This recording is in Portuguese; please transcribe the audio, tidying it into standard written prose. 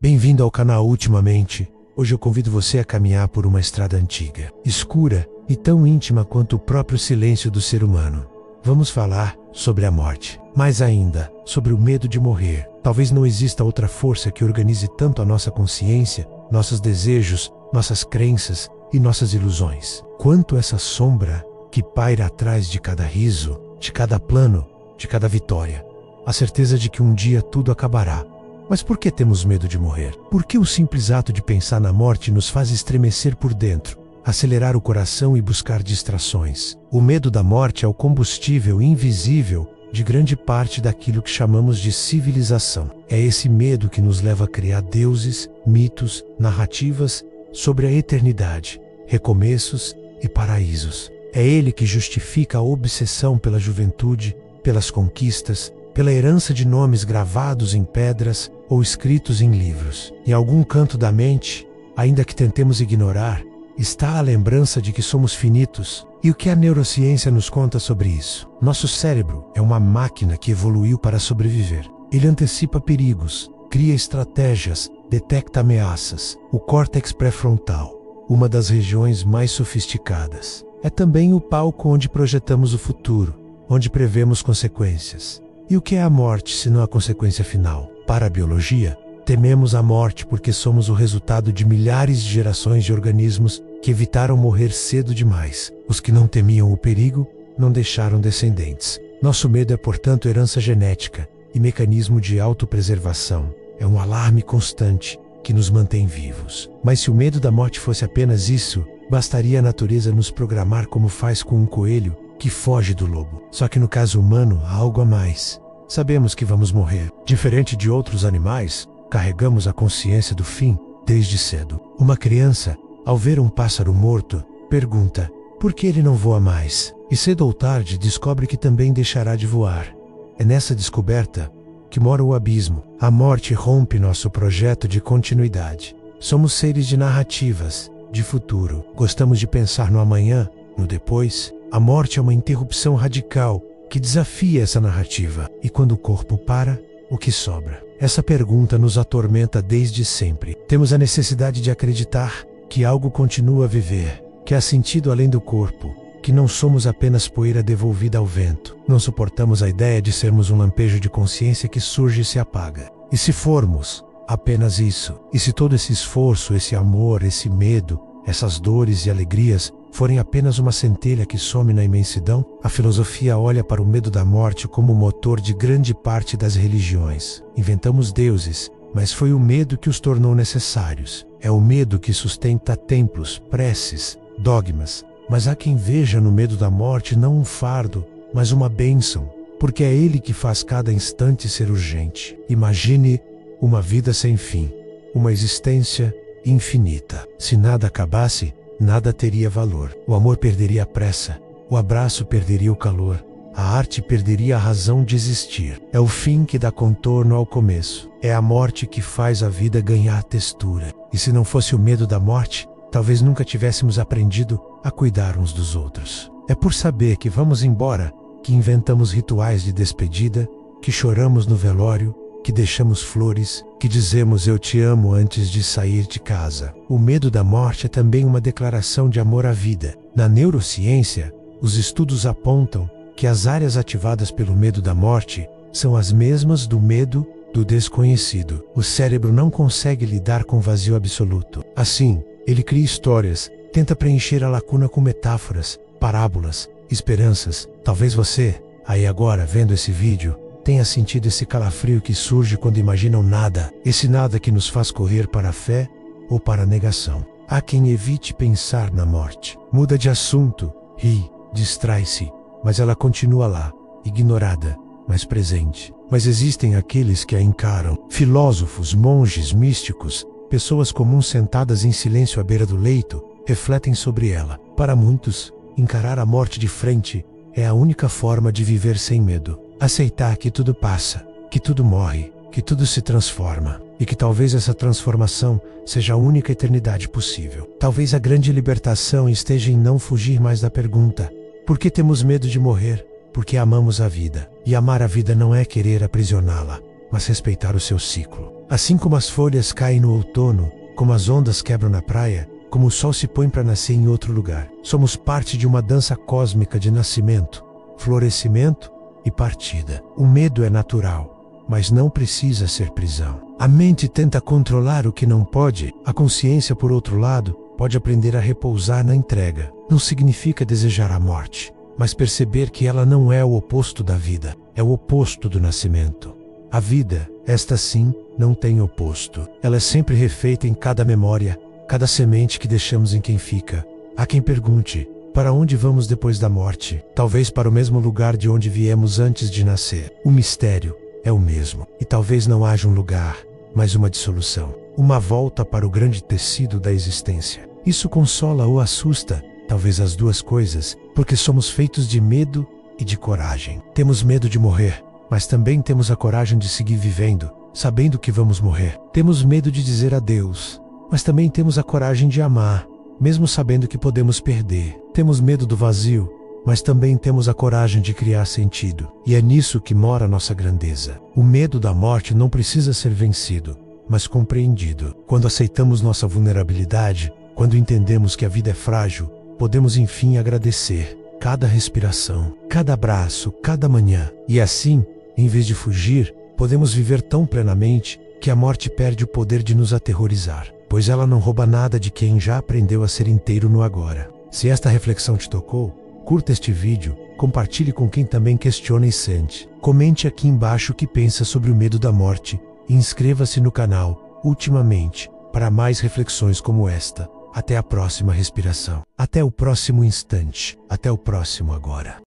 Bem-vindo ao canal Ultimamente. Hoje eu convido você a caminhar por uma estrada antiga, escura e tão íntima quanto o próprio silêncio do ser humano. Vamos falar sobre a morte, mais ainda, sobre o medo de morrer. Talvez não exista outra força que organize tanto a nossa consciência, nossos desejos, nossas crenças e nossas ilusões, quanto essa sombra que paira atrás de cada riso, de cada plano, de cada vitória. A certeza de que um dia tudo acabará. Mas por que temos medo de morrer? Por que o simples ato de pensar na morte nos faz estremecer por dentro, acelerar o coração e buscar distrações? O medo da morte é o combustível invisível de grande parte daquilo que chamamos de civilização. É esse medo que nos leva a criar deuses, mitos, narrativas sobre a eternidade, recomeços e paraísos. É ele que justifica a obsessão pela juventude, pelas conquistas, pela herança de nomes gravados em pedras ou escritos em livros. Em algum canto da mente, ainda que tentemos ignorar, está a lembrança de que somos finitos. E o que a neurociência nos conta sobre isso? Nosso cérebro é uma máquina que evoluiu para sobreviver. Ele antecipa perigos, cria estratégias, detecta ameaças. O córtex pré-frontal, uma das regiões mais sofisticadas, é também o palco onde projetamos o futuro, onde prevemos consequências. E o que é a morte, senão a consequência final? Para a biologia, tememos a morte porque somos o resultado de milhares de gerações de organismos que evitaram morrer cedo demais. Os que não temiam o perigo não deixaram descendentes. Nosso medo é, portanto, herança genética e mecanismo de autopreservação. É um alarme constante que nos mantém vivos. Mas se o medo da morte fosse apenas isso, bastaria a natureza nos programar como faz com um coelho que foge do lobo. Só que no caso humano há algo a mais. Sabemos que vamos morrer. Diferente de outros animais, carregamos a consciência do fim desde cedo. Uma criança, ao ver um pássaro morto, pergunta: por que ele não voa mais? E cedo ou tarde descobre que também deixará de voar. É nessa descoberta que mora o abismo. A morte rompe nosso projeto de continuidade. Somos seres de narrativas, de futuro. Gostamos de pensar no amanhã, no depois. A morte é uma interrupção radical que desafia essa narrativa. E quando o corpo para, o que sobra? Essa pergunta nos atormenta desde sempre. Temos a necessidade de acreditar que algo continua a viver, que há sentido além do corpo, que não somos apenas poeira devolvida ao vento. Não suportamos a ideia de sermos um lampejo de consciência que surge e se apaga. E se formos apenas isso? E se todo esse esforço, esse amor, esse medo, essas dores e alegrias forem apenas uma centelha que some na imensidão? A filosofia olha para o medo da morte como o motor de grande parte das religiões. Inventamos deuses, mas foi o medo que os tornou necessários. É o medo que sustenta templos, preces, dogmas. Mas há quem veja no medo da morte não um fardo, mas uma bênção, porque é ele que faz cada instante ser urgente. Imagine uma vida sem fim, uma existência infinita. Se nada acabasse, nada teria valor. O amor perderia a pressa, o abraço perderia o calor, a arte perderia a razão de existir. É o fim que dá contorno ao começo. É a morte que faz a vida ganhar textura. E se não fosse o medo da morte, talvez nunca tivéssemos aprendido a cuidar uns dos outros. É por saber que vamos embora que inventamos rituais de despedida, que choramos no velório, que deixamos flores, que dizemos eu te amo antes de sair de casa. O medo da morte é também uma declaração de amor à vida. Na neurociência, os estudos apontam que as áreas ativadas pelo medo da morte são as mesmas do medo do desconhecido. O cérebro não consegue lidar com o vazio absoluto. Assim, ele cria histórias, tenta preencher a lacuna com metáforas, parábolas, esperanças. Talvez você, aí agora vendo esse vídeo, tenha sentido esse calafrio que surge quando imagina o nada, esse nada que nos faz correr para a fé ou para a negação. Há quem evite pensar na morte, muda de assunto, ri, distrai-se, mas ela continua lá, ignorada, mas presente. Mas existem aqueles que a encaram, filósofos, monges, místicos, pessoas comuns sentadas em silêncio à beira do leito, refletem sobre ela. Para muitos, encarar a morte de frente é a única forma de viver sem medo. Aceitar que tudo passa, que tudo morre, que tudo se transforma, e que talvez essa transformação seja a única eternidade possível. Talvez a grande libertação esteja em não fugir mais da pergunta: por que temos medo de morrer? Porque amamos a vida. E amar a vida não é querer aprisioná-la, mas respeitar o seu ciclo. Assim como as folhas caem no outono, como as ondas quebram na praia, como o sol se põe para nascer em outro lugar. Somos parte de uma dança cósmica de nascimento, florescimento e partida. O medo é natural, mas não precisa ser prisão. A mente tenta controlar o que não pode. A consciência, por outro lado, pode aprender a repousar na entrega. Não significa desejar a morte, mas perceber que ela não é o oposto da vida, é o oposto do nascimento. A vida, esta sim, não tem oposto. Ela é sempre refeita em cada memória, cada semente que deixamos em quem fica. Há quem pergunte, para onde vamos depois da morte? Talvez para o mesmo lugar de onde viemos antes de nascer. O mistério é o mesmo, e talvez não haja um lugar, mas uma dissolução. Uma volta para o grande tecido da existência. Isso consola ou assusta, talvez as duas coisas, porque somos feitos de medo e de coragem. Temos medo de morrer, mas também temos a coragem de seguir vivendo, sabendo que vamos morrer. Temos medo de dizer adeus, mas também temos a coragem de amar, mesmo sabendo que podemos perder. Temos medo do vazio, mas também temos a coragem de criar sentido. E é nisso que mora a nossa grandeza. O medo da morte não precisa ser vencido, mas compreendido. Quando aceitamos nossa vulnerabilidade, quando entendemos que a vida é frágil, podemos enfim agradecer cada respiração, cada abraço, cada manhã. E assim, em vez de fugir, podemos viver tão plenamente que a morte perde o poder de nos aterrorizar, pois ela não rouba nada de quem já aprendeu a ser inteiro no agora. Se esta reflexão te tocou, curta este vídeo, compartilhe com quem também questiona e sente. Comente aqui embaixo o que pensa sobre o medo da morte e inscreva-se no canal, ultimamente, para mais reflexões como esta. Até a próxima respiração. Até o próximo instante. Até o próximo agora.